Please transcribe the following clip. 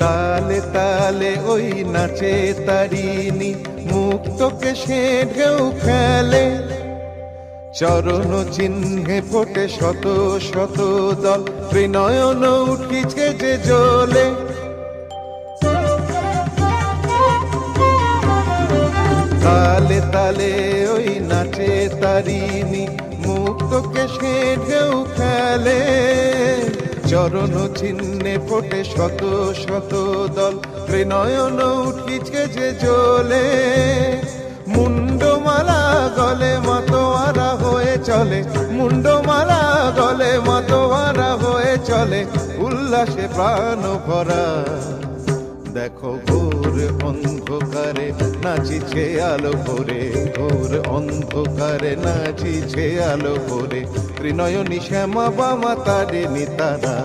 তালে তালে ওই নাচে তারিণী, মুক্তকে সে ঢেউ খেলে। চরণ চিহ্নে ফোটে শত শত দল, ত্রিনয়ন উঠিছে যে জ্বলে। তালে তালে ওই নাচে তারিণী, মুক্তকে সে ঢেউ খেলে। চরণ চিহ্নে ফোটে শত শত দল, ত্রিনয়ন উঠিছে যে জ্বলে। মুন্ডমালা গলে মাতোয়ারা হয়ে চলে, মুন্ডমালা গলে মাতোয়ারা হয়ে চলে, উল্লাসে প্রাণ ভরা। দেখো ঘোর অন্ধকারে নাচিছে আলো ভরে, ঘোর অন্ধকারে নাচিছে আলো ভরে, ত্রিনয়নী শ্যামা বামা তারিণী তারা।